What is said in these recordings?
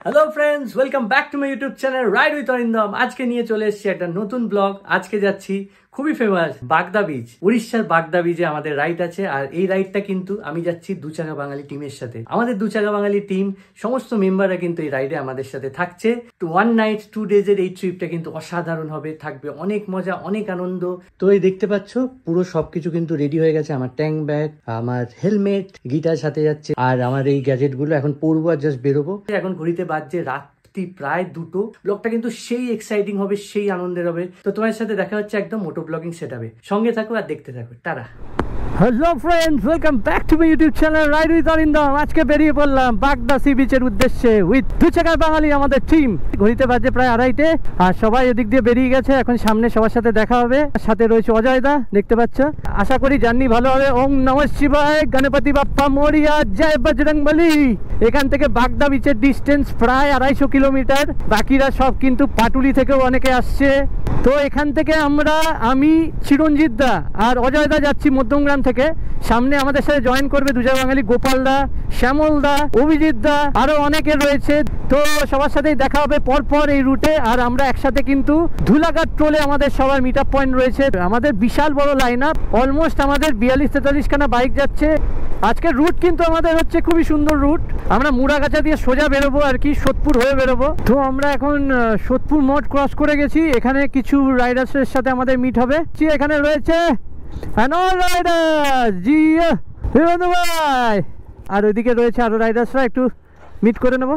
Hello friends, welcome back to my YouTube channel ride with Arindam. আজকে নিয়ে চলে এসেছি একটা নতুন ব্লগ। আজকে যাচ্ছি খুবই ফেমাস বাগদা বীচ, উড়িষ্যার বাগদা বীচে আমাদের রাইড আছে। আর এই রাইডটা কিন্তু আমি যাচ্ছি দু চাকা বাঙালি টিমের সাথে। আমাদের দু চাকা বাঙালি টিম সমস্ত মেম্বাররা কিন্তু এই রাইডে আমাদের সাথে থাকছে। তো 1 নাইট 2 ডেজের এই ট্রিপটা কিন্তু অসাধারণ হবে, থাকবে অনেক মজা, অনেক আনন্দ। তো এই দেখতে পাচ্ছ পুরো সবকিছু কিন্তু রেডি হয়ে গেছে। আমার ট্যাঙ্ক ব্যাগ, আমার হেলমেট, গিটার সাথে যাচ্ছে, আর আমার এই গ্যাজেট গুলো এখন পরবো আর জাস্ট বেরোবো। এখন ঘড়িতে বাজছে রাত প্রায় 2টো। ব্লগটা কিন্তু সেই এক্সাইটিং হবে, সেই আনন্দের হবে। তো তোমার সাথে দেখা হচ্ছে একদম মোটো ব্লগিং সেটআপে। সঙ্গে থাকো আর দেখতে থাকো। Tata. Hello friends, welcome back to my YouTube channel ride with Arindam. আজকে বেরিয়ে পড়লাম বাগদা সি বিচের উদ্দেশ্যে উইথ দু চাকার বাঙালি আমাদের টিম। ঘড়িতে বাজে প্রায় 2:30 আর সবাই এদিক দিয়ে বেরিয়ে গেছে। এখন সামনে সবার সাথে দেখা হবে। সাথে রয়েছে অজয় দা, দেখতে পাচ্ছ। আশা করি জার্নি ভালো হবে। ওম নমঃ শিবায়, গণপতি বাপ্পা মোরিয়া, জয় বজরংবলী। এখান থেকে বাগদা বিচের ডিস্টেন্স প্রায় 250 কিলোমিটার। বাকিরা সব কিন্তু পাটুলি থেকেও অনেকে আসছে। তো এখান থেকে আমি চিরঞ্জিত দা আর অজয় দা যাচ্ছি মধ্যমগ্রাম থেকে। সামনে আমাদের সাথে জয়েন করবে দু চাকা বাঙালি গোপাল দা, শ্যামল দা, অভিজিৎ দা, আরো অনেকে রয়েছে। তো সবার সাথেই দেখা হবে পরপর এই রুটে। আর আমরা একসাথে কিন্তু ধুলাঘাট টোলে আমাদের সবার মিট আপ পয়েন্ট রয়েছে। আমাদের বিশাল বড় লাইন আপ, অলমোস্ট আমাদের 42-43 খানা বাইক যাচ্ছে। আজকের রুট কিন্তু আমাদের হচ্ছে খুবই সুন্দর রুট। আমরা মুড়াগাছা দিয়ে সোজা বেরোবো আর কি, সোদপুর হয়ে বেরোবো। তো আমরা এখন সোদপুর মোড় ক্রস করে গেছি। এখানে কিছু রাইডার্সের সাথে আমাদের মিট হবে। এখানে রয়েছে ভাই, আর ওইদিকে রয়েছে আরো রাইডার্সরা, একটু মিট করে নেবো।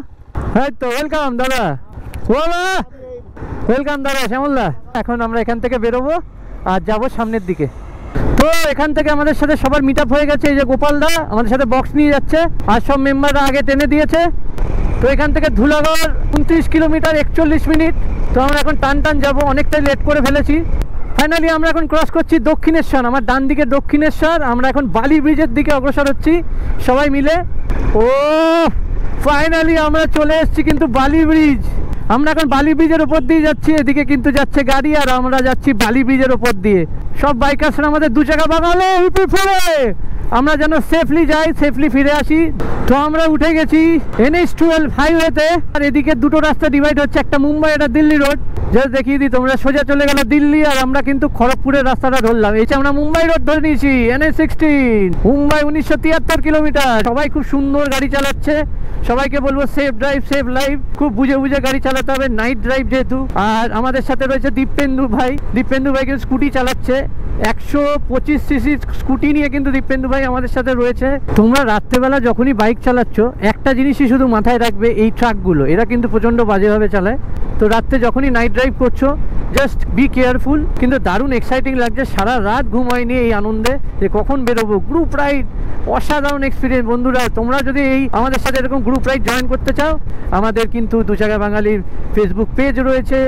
তো ওয়েলকাম দাদা, ওয়েলকাম দাদা, শ্যামলদা। এখন আমরা এখান থেকে বেরোবো আর যাবো সামনের দিকে। তো এখান থেকে আমাদের সাথে সবার মিট আপ হয়ে গেছে। এই যে গোপাল দা আমাদের সাথে বক্স নিয়ে যাচ্ছে আর সব মেম্বাররা আগে টেনে দিয়েছে। তো এখান থেকে ধুলাগড় 29 কিলোমিটার 41 মিনিট। তো আমরা এখন টান যাবো, অনেকটাই লেট করে ফেলেছি। ফাইনালি আমরা এখন ক্রস করছি দক্ষিণেশ্বর। আমার ডান দিকে দক্ষিণেশ্বর। আমরা এখন বালি ব্রিজের দিকে অগ্রসর হচ্ছি সবাই মিলে। ও ফাইনালি আমরা চলে এসেছি কিন্তু বালি ব্রিজ। আমরা এখন বালি ব্রিজের উপর দিয়ে যাচ্ছি। এদিকে কিন্তু যাচ্ছে গাড়ি আর আমরা যাচ্ছি বালি ব্রিজের উপর দিয়ে। সব বাইকার্সরা আমাদের দু চাকা বাঙালি ফিরে আমরা যেন সেফলি যাই, সেফলি ফিরে আসি। তো আমরা উঠে গেছি NH12 হাইওয়েতে। আর এদিকে দুটো রাস্তা ডিভাইড হচ্ছে, একটা মুম্বাই, একটা দিল্লি রোড। জাস্ট দেখিয়ে দিই, তোমরা সোজা চলে গেল দিল্লি আর আমরা কিন্তু খড়গপুরের রাস্তাটা ধরলাম। এই আমরা মুম্বাই রোড ধরে নিয়েছি, NH16 মুম্বাই 1973 কিলোমিটার। সবাই খুব সুন্দর গাড়ি চালাচ্ছে। সবাইকে বলবো সেফ ড্রাইভ, সেফ লাইফ। খুব বুঝে বুঝে গাড়ি চালাতে হবে, নাইট ড্রাইভ যেহেতু। আর আমাদের সাথে রয়েছে দীপেন্দু ভাই। দীপেন্দু ভাই কিন্তু স্কুটি চালাচ্ছে, 125 সিসি স্কুটি নিয়ে কিন্তু দীপেন্দু ভাই আমাদের সাথে রয়েছে। তোমরা রাত্রেবেলা যখনই বাইক চালাচ্ছ একটা জিনিসই শুধু মাথায় রাখবে, এই ট্রাকগুলো এরা কিন্তু প্রচন্ড বাজেভাবে চালায়। তো রাত্রে যখনই নাইট ড্রাইভ করছো জাস্ট বি কেয়ারফুল। কিন্তু দারুণ এক্সাইটিং লাগছে, সারা রাত ঘুম হয়নি এই আনন্দে যে কখন বেরোবো। গ্রুপ রাইড অসাধারণ এক্সপিরিয়েন্স। বন্ধুরা তোমরা যদি এই আমাদের সাথে এরকম গ্রুপ রাইড জয়েন করতে চাও, আমাদের কিন্তু দু চাকা বাঙালির ফেসবুক পেজ রয়েছে,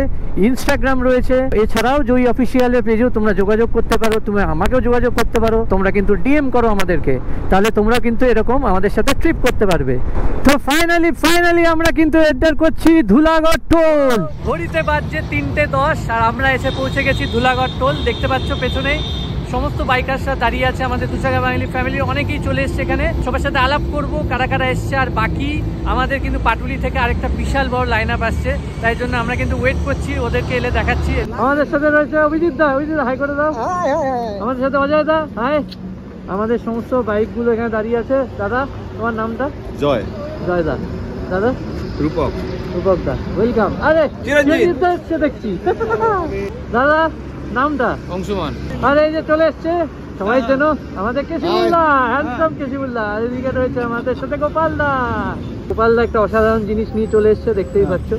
ইনস্টাগ্রাম রয়েছে। এছাড়াও জয়ী অফিসিয়ালের পেজেও তোমরা যোগাযোগ করতে পারো, তুমি আমাকেও যোগাযোগ করতে পারো। তোমরা কিন্তু DM করো আমাদেরকে, তাহলে তোমরা কিন্তু এরকম আমাদের সাথে ট্রিপ করতে পারবে। তো ফাইনালি আমরা কিন্তু এন্টার করছি ধুলাগড় টোল। ঘড়িতে বাজছে 3:10 আর আমরা এসে পৌঁছে গেছি ধুলাগড় টোল। দেখতে পাচ্ছ পেছনে সমস্ত বাইকার্সরা দাঁড়িয়ে আছে। আমাদের দু চাকা বাঙালি ফ্যামিলি অনেকেই চলে এসছে এখানে। সবার সাথে আলাপ করবো কারা কারা এসছে। আর বাকি আমাদের কিন্তু পাটুলি থেকে আরেকটা বিশাল বড় লাইন আপ আসছে, তাই জন্য আমরা কিন্তু ওয়েট করছি, ওদেরকে এলে দেখাচ্ছি। আমাদের সাথে রয়েছে অভিজিৎ দা। অভিজিৎ হাই করে দাও। আমাদের সাথে অজয় দা, হাই। আমাদের সমস্ত বাইকগুলো এখানে দাঁড়িয়ে আছে। দাদা তোমার নামটা? জয় দা। দাদা রূপক দা, ওয়েলকাম। আরে চিরঞ্জিত দা এসছে দেখছি। দাদা নামটা? অংশুমান। আরে এই যে চলে এসছে সবাই যেন আমাদের কেশিমুল্লাহ, হ্যান্ডসাম কেশিমুল্লাহ। আর এদিকে রয়েছে আমাদের সাথে গোপাল দা। গোপাল দা একটা অসাধারণ জিনিস নিয়ে চলে এসছে, দেখতেই পাচ্ছ।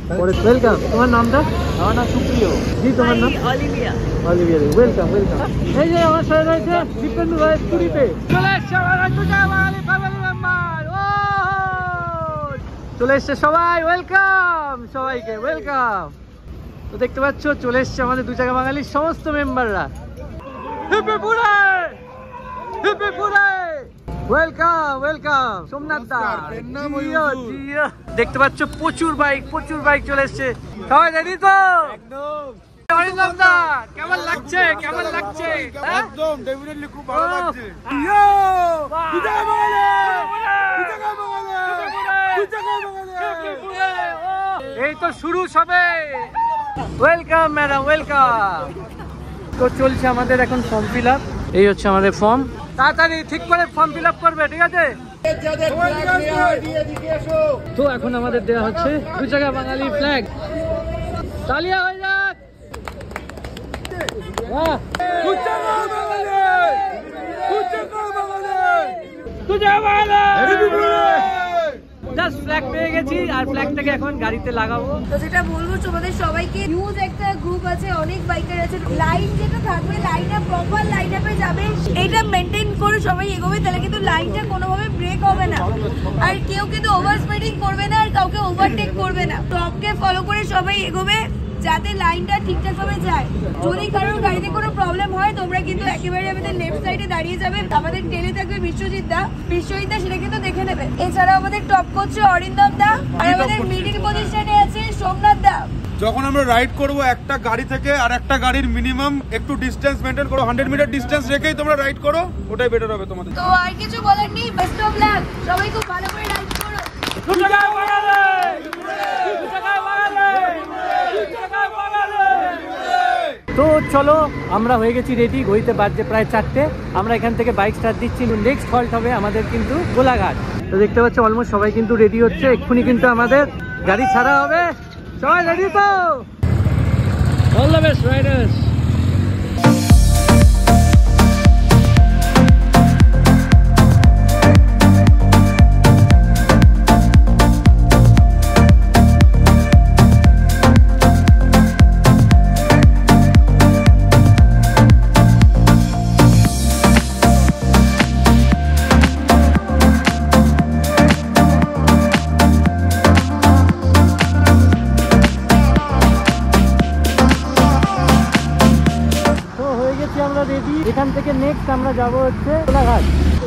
ওয়েলকাম। তোমার নামটা? আমার নাম সুপ্রিয়। জি তোমার নাম? অলিভিয়া। ওয়েলকাম। এই যে আমার সাথে রয়েছে দীপেন্দু ভাই স্কুটিতে চলে এসছে আমাদের দু চাকা বাঙালি ফ্যামিলি মেম্বার। চলে এসছে সবাই, ওয়েলকাম সবাইকে, ওয়েলকাম। তো দেখতে পাচ্ছ চলে এসছে আমাদের দু চাকা বাঙালির সমস্ত মেম্বাররা। ওয়েলকাম সোমনাথ দা। দেখতে পাচ্ছ প্রচুর বাইক চলে এসছে। সবাই রেডি তো? অরিন্দম দা কেমন লাগছে? একদম ডেফিনেটলি খুব ভালো লাগছে। এই তো শুরু সবে। Welcome madam, welcome. তো চলছে আমাদের এখন ফর্ম ফিল আপ। এই হচ্ছে আমাদের ফর্ম, তাড়াতাড়ি ঠিক করে ফর্ম ফিল আপ করবে, ঠিক আছে? তো এখন আমাদের দেওয়া হচ্ছে 2 চাকা বাঙালি ফ্ল্যাগ। তালিয়া হয়ে যাক। জাস্ট ফ্ল্যাগ পেয়ে গেছি আর ফ্ল্যাগটাকে এখন গাড়িতে লাগাবো। তো যেটা বলবো তোমাদের সবাইকে, হিউজ একটা গ্রুপ আছে, অনেক বাইকার আছে, লাইন যেটা থাকবে লাইনটা প্রপার লাইন আপে যাবে, এটা মেনটেন করে সবাই এগোবে, তাহলে কিন্তু লাইনটা কোনোভাবে ব্রেক হবে না। আর কেউ কিন্তু ওভার স্পিডিং করবে না আর কাউকে ওভারটেক করবে না। টপকে ফলো করে সবাই এগোবে যাতে লাইনটা ঠিকঠাক ভাবে যায়। যদি কারোর গাড়িতে কোনো প্রবলেম হয় তোমরা কিন্তু একেবারে আমাদের লেফট সাইডে দাঁড়িয়ে যাবে। আমাদের টেলে থাকবে বিশ্বজিৎ দা সেটা কিন্তু দেখে নেবে। এছাড়া আমাদের টপ করছে অরিন্দম দা আর আমাদের মিডিল পজিশনে আছে সোমনাথ দা। যখন আমরা রাইড করব একটা গাড়ি থেকে আর একটা গাড়ির মিনিমাম একটু ডিসটেন্স মেইনটেইন করো, 100 মিটার ডিসটেন্স রেখেই তোমরা রাইড করো, ওটাই বেটার হবে তোমাদের। তো আর কিছু বলার নেই, বেস্ট অফ লাক, সবাই খুব ভালো করে রাইড করো। তো চলো আমরা হয়ে গেছি রেডি, ঘড়িতে বাজছে প্রায় 4টে। আমরা এখান থেকে বাইক স্টার্ট দিচ্ছি। নেক্সট হল্ট হবে আমাদের কিন্তু কোলাঘাট। তো দেখতে পাচ্ছ অলমোস্ট সবাই কিন্তু রেডি হচ্ছে, এক্ষুনি কিন্তু আমাদের গাড়ি ছাড়া হবে। সবাই রেডি তো? All the best Riders. এখান থেকে নেক্সট আমরা যাব হচ্ছে কোলাঘাট,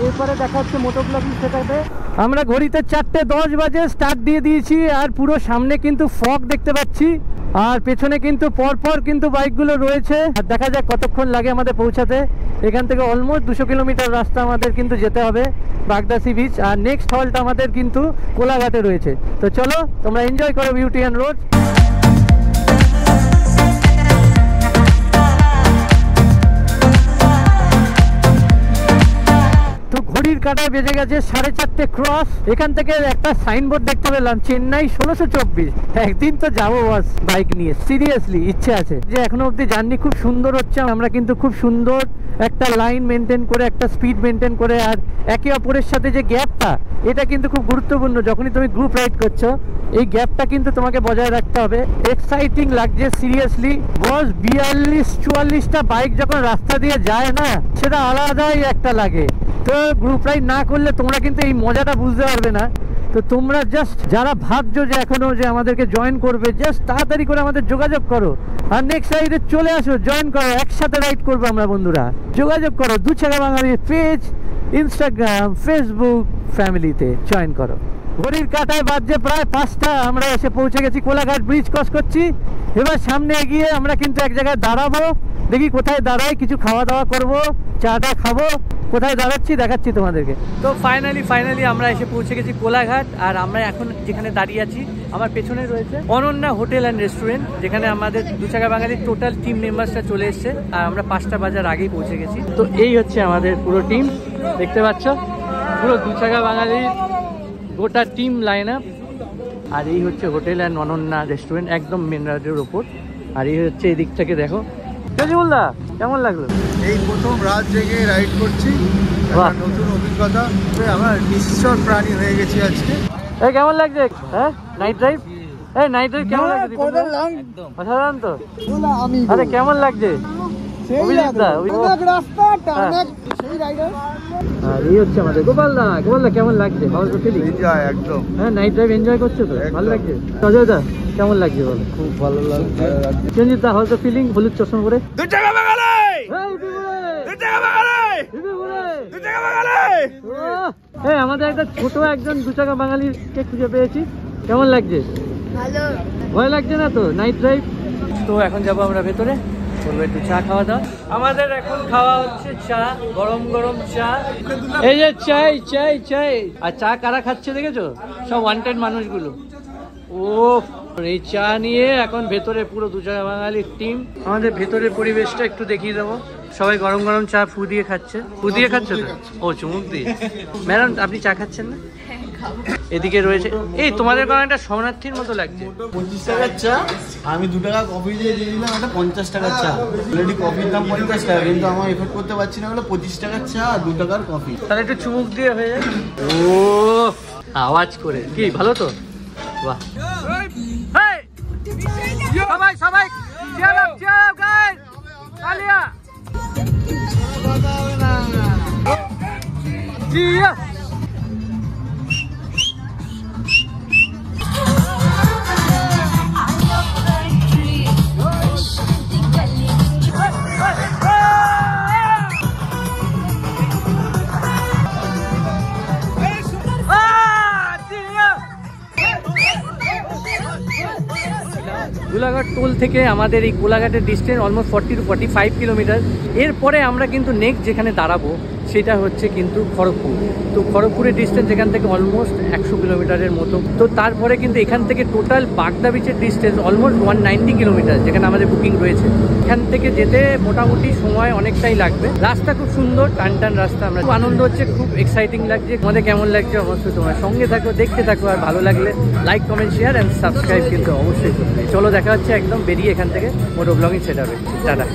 এরপরে দেখা হচ্ছে মোটো ব্লগিং সেটাতে। আমরা ঘড়িতে 4:10 বাজে স্টার্ট দিয়ে দিয়েছি আর পুরো সামনে কিন্তু ফগ দেখতে পাচ্ছি আর পেছনে কিন্তু পরপর কিন্তু বাইকগুলো রয়েছে। আর দেখা যাক কতক্ষণ লাগে আমাদের পৌঁছাতে। এখান থেকে অলমোস্ট 200 কিলোমিটার রাস্তা আমাদের কিন্তু যেতে হবে বাগদা সি বিচ। আর নেক্সট হল্ট আমাদের কিন্তু কোলাঘাটে রয়েছে। তো চলো তোমরা এনজয় করো বিউটি অ্যান্ড রোড। ঘড়ির কাঁটায় বেজে গেছে 4:30 ক্রস। এখান থেকে একটা সাইনবোর্ড দেখতে পেলাম, চেন্নাই 1624। একদিন তো যাবো বস বাইক নিয়ে, সিরিয়াসলি ইচ্ছে আছে। যে এখনো অব্দি জার্নি খুব সুন্দর হচ্ছে, আমরা কিন্তু খুব সুন্দর একটা লাইন মেনটেন করে, একটা স্পিড মেনটেন করে, আর একে অপরের সাথে যে গ্যাপটা, এটা কিন্তু খুব গুরুত্বপূর্ণ। যখনই তুমি গ্রুপ রাইড করছো এই গ্যাপটা কিন্তু তোমাকে বজায় রাখতে হবে। এক্সাইটিং লাগছে সিরিয়াসলি বস। 42-44টা বাইক যখন রাস্তা দিয়ে যায় না, সেটা আলাদাই একটা লাগে। তো গ্রুপ রাইড না করলে তোমরা কিন্তু এই মজাটা বুঝতে পারবে না। তো তোমরা জাস্ট যারা ভাবছো যে এখনো যে আমাদেরকে জয়েন করবে, জাস্ট তাড়াতাড়ি করে আমাদের যোগাযোগ করো আর নেক্সট রাইডে চলে আসো, জয়েন করো, একসাথে রাইড করবো আমরা বন্ধুরা। যোগাযোগ করো 2 চাকা বাঙালির পেজ, ইনস্টাগ্রাম, ফেসবুক ফ্যামিলিতে জয়েন করো। ঘড়ির কাঁটায় বাজছে প্রায় 5টা। আমরা এসে পৌঁছে গেছি কোলাঘাট ব্রিজ ক্রস করছি। এবার সামনে এগিয়ে আমরা কিন্তু এক জায়গায় দাঁড়াবো, দেখি কোথায় দাঁড়াই, কিছু খাওয়া দাওয়া করবো, চাটা খাবো। কোথায় দাঁড়াচ্ছি দেখাচ্ছি তোমাদেরকে। তো ফাইনালি আমরা এসে পৌঁছে গেছি কোলাঘাট। আর আমরা এখন যেখানে দাঁড়িয়ে আছি আমার পেছনে রয়েছে অনন্যা হোটেল অ্যান্ড রেস্টুরেন্ট, যেখানে আমাদের 2 চাকা বাঙালির টোটাল টিম মেম্বার্সরা চলে এসছে আর আমরা 5টা বাজার আগেই পৌঁছে গেছি। তো এই হচ্ছে আমাদের পুরো টিম, দেখতে পাচ্ছ পুরো 2 চাকা বাঙালির গোটা টিম লাইন আপ। আর এই হচ্ছে হোটেল অ্যান্ড অনন্যা রেস্টুরেন্ট, একদম মেন রোডের ওপর। আর এই হচ্ছে এই দিক থেকে দেখো। সজিবুলদা কেমন লাগলো? এই প্রথম রাত জেগে রাইড করছি, নতুন অভিজ্ঞতা, আমার নিশ্চয় প্রাণী হয়ে গেছি আজকে। এই কেমন লাগছে? হ্যাঁ নাইট ড্রাইভ, এই নাইট ড্রাইভ কেমন লাগছে? অসাধারণ তো। আরে কেমন লাগছে অভিজিৎদা? আর এই হচ্ছে আমাদের গোপালদা। গোপালদা কেমন লাগছে? একদম হ্যাঁ নাইট ড্রাইভ এনজয় করছো তো? ভালো লাগছে? অজয়দা কেমন লাগছে বলো? খুব ভালো লাগছে। সঞ্জিত দা হয়তো ফিলিং, হলুদ চশমা পরে। 2 চাকা বাঙালি, 2 চাকা বাঙালি। আমাদের একটা ছোট একজন 2 চাকা বাঙালিকে খুঁজে পেয়েছি। কেমন লাগছে? ভালো। ভয় লাগছে না তো নাইট ড্রাইভ? তো এখন যাবো আমরা ভেতরে, বলবো একটু চা খাওয়া দাওয়া। আমাদের এখন খাওয়া হচ্ছে চা, গরম গরম চা। এই যে চাই চাই চাই। আর চা কারা খাচ্ছে দেখেছো? সব ওয়ান্টেড মানুষগুলো। ও এই চা নিয়ে এখন ভেতরে পুরো দু চা বাঙালির টিম। আমাদের ভেতরের পরিবেশটা একটু দেখিয়ে দেবো। সবাই গরম গরম চা ফু দিয়ে খাচ্ছে। ফু দিয়ে খাচ্ছে তো? ও চুমুক দিয়ে। ম্যাডাম আপনি চা খাচ্ছেন না? এদিকে রয়েছে এই তোমাদের কারণে একটা শরণার্থীর মতো লাগছে। 25 টাকার চা, আমি 2 টাকা কফি দিয়ে দিলাম একটা 50 টাকার চা। অলরেডি কফির দাম 50 টাকা, কিন্তু আমার এফোর্ড করতে পারছি না বলে 25 টাকার চা আর 2 টাকার কফি। তাহলে একটু চুমুক দিয়ে হয়ে যায়। ও আওয়াজ করে কি ভালো তো? বাহ সবাই সবাই cheer up guys, তালিয়া cheer। Golaghat toll থেকে আমাদের এই গোলাঘাটের ডিস্টেন্স অলমোস্ট 40 to 45 কিলোমিটার। এরপরে আমরা কিন্তু নেক্সট যেখানে দাঁড়াবো সেটা হচ্ছে কিন্তু খড়গপুর। তো খড়গপুরের ডিস্টেন্স এখান থেকে অলমোস্ট 100 কিলোমিটারের মতো। তো তারপরে কিন্তু এখান থেকে টোটাল বাগদা বিচের ডিস্টেন্স অলমোস্ট 190 কিলোমিটার, যেখানে আমাদের বুকিং রয়েছে। এখান থেকে যেতে মোটামুটি সময় অনেকটাই লাগবে। রাস্তা খুব সুন্দর, টান টান রাস্তা। আমরা খুব আনন্দ হচ্ছে, খুব এক্সাইটিং লাগছে। আমাদের কেমন লাগছে অবশ্যই তোমার সঙ্গে থাকো, দেখতে থাকো। আর ভালো লাগলে like, comment, share and subscribe কিন্তু অবশ্যই করবে। চলো দেখা হচ্ছে একদম বেরিয়ে এখান থেকে মোটো ব্লগিং সেট হবে। টাটা।